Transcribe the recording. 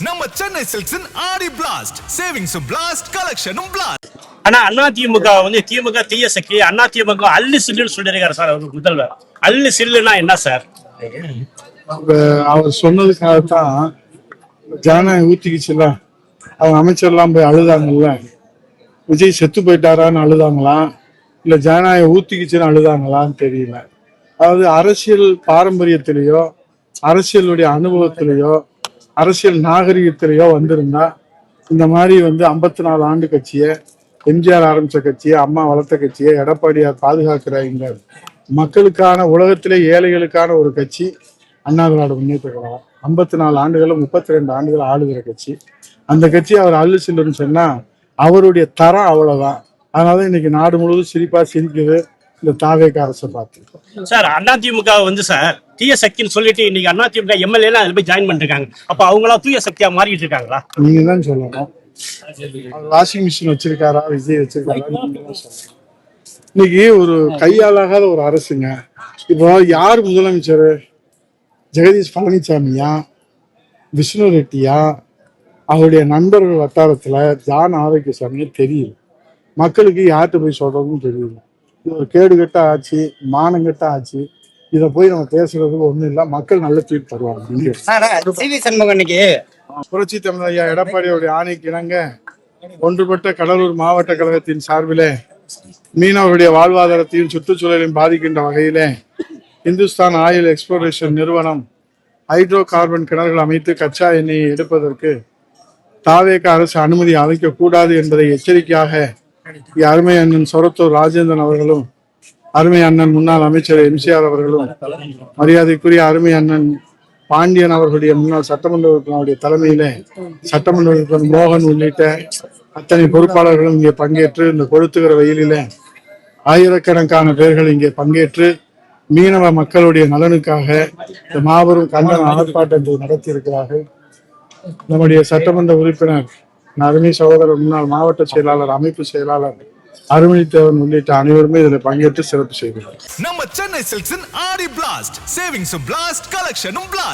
நம்ம சென்னை சில்க்ஸின் ஆடி blast சேவிங்ஸும் blast கலெக்ஷனும் blast. ஆனா அதிமுக வந்து திமுக தீய சக்தி, அதிமுக அள்ளு சில்லுன்னு சொல்லியிருக்காரு சார் அவர் முதல்வர். அள்ளு சில்லுன்னா என்ன சார்? அவர் சொன்னதுக்காகத்தான் ஜனநாயகம் ஊத்திக்கிச்சுல, அவங்க அமைச்சர்லாம் போய் அழுதாங்கல்ல. விஜய் செத்து போயிட்டாரான்னு அழுதாங்களா, இல்ல ஜனநாயகம் ஊத்திக்கிச்சுன்னு அழுதாங்களான்னு தெரியல. அதாவது அரசியல் பாரம்பரியத்திலேயோ அரசியலுடைய அனுபவத்திலேயோ அரசியல் நாகரிகத்திலேயோ வந்திருந்தா இந்த மாதிரி 54 ஆண்டு கட்சியை, எம்ஜிஆர் ஆரம்பிச்ச கட்சியை, அம்மா வளர்த்த கட்சியை, எடப்பாடியார் பாதுகாக்கிற இந்த மக்களுக்கான, உலகத்திலே ஏழைகளுக்கான ஒரு கட்சி அண்ணா திராவிட முன்னேற்ற கழகம். 54 ஆண்டுகளும் 32 ஆண்டுகள் ஆளுகிற கட்சி. அந்த கட்சி அவர் அள்ளு சில்லுன்னு சொன்னா அவருடைய தரம் அவ்வளவுதான். அதனால இன்னைக்கு நாடு முழுவதும் சிரிப்பா சிரிக்குது இந்த தாவேக அரசை பார்த்து. சார் அதிமுக வந்து சார் தீய சக்தின்னு சொல்லிட்டு இன்னைக்கு அதிமுக எம்எல்ஏ அதுல போய் ஜாயின் பண்ணிருக்காங்க. அப்ப அவங்களா தூய சக்தியா மாறிட்டு இருக்காங்களா? நீங்க தான் சொல்லணும். வாஷிங் மிஷின் வச்சிருக்காரா, விஜய் வச்சிருக்காரா? இன்னைக்கு ஒரு கையாளாகாத ஒரு அரசுங்க. இப்போ யார் முதலமைச்சர்? ஜெகதீஷ் பழனிசாமியா, விஷ்ணு ரெட்டியா, அவருடைய நண்பர்கள் வட்டாரத்துல ஜான் ஆரோக்கியசாமியா தெரியல. மக்களுக்கு யார்கிட்ட போய் சொல்றதுன்னு தெரியல. இது ஒரு கேடுகட்ட ஆட்சி, மானங்கட்ட ஆட்சி. இதை போய் நம்ம பேசுறதுக்கு ஒண்ணும் இல்லை. மக்கள் நல்ல தீர்ப்பு தருவாங்க. புரட்சி தமிழர் ஐயா எடப்பாடியோடைய ஆணைக்கு இணங்க ஒன்றுபட்ட கடலூர் மாவட்ட கழகத்தின் சார்பிலே மீனவர்களுடைய வாழ்வாதாரத்தையும் சுற்றுச்சூழலையும் பாதிக்கின்ற வகையிலே இந்துஸ்தான் ஆயில் எக்ஸ்ப்ளோரேஷன் நிறுவனம் ஹைட்ரோ கார்பன் கிணறுகள் அமைத்து கச்சா எண்ணெயை எடுப்பதற்கு தாவேக அரசு அனுமதி அளிக்கக்கூடாது என்பதை எச்சரிக்கையாக அருமை அண்ணன் சொரத்தூர் ராஜேந்திரன் அவர்களும், அருமை அண்ணன் முன்னாள் அமைச்சர் எம்சிஆர் அவர்களும், மரியாதைக்குரிய அருமை அண்ணன் பாண்டியன் அவர்களுடைய முன்னாள் சட்டமன்ற உறுப்பினருடைய தலைமையிலே சட்டமன்ற உறுப்பினர் மோகன் உள்ளிட்ட அத்தனை பொறுப்பாளர்களும் இங்கே பங்கேற்று இந்த கொளுத்துகிற வெயிலிலே ஆயிரக்கணக்கான பேர்கள் இங்கே பங்கேற்று மீனவ மக்களுடைய நலனுக்காக இந்த மாபெரும் கண்டன ஆர்ப்பாட்டத்தை நடத்தி இருக்கிறார்கள். நம்முடைய சட்டமன்ற உறுப்பினர் அருமை சகோதரர் முன்னாள் மாவட்ட செயலாளர், அமைப்பு செயலாளர் அருமணித்தேவன் உள்ளிட்ட அனைவருமே இதில் பங்கேற்று சிறப்பு செய்கிறார். நம்ம சென்னை சில்க்ஸின் ஆடி பிளாஸ்ட் சேவிங்ஸும் பிளாஸ்ட் கலெக்ஷனும் பிளாஸ்ட்.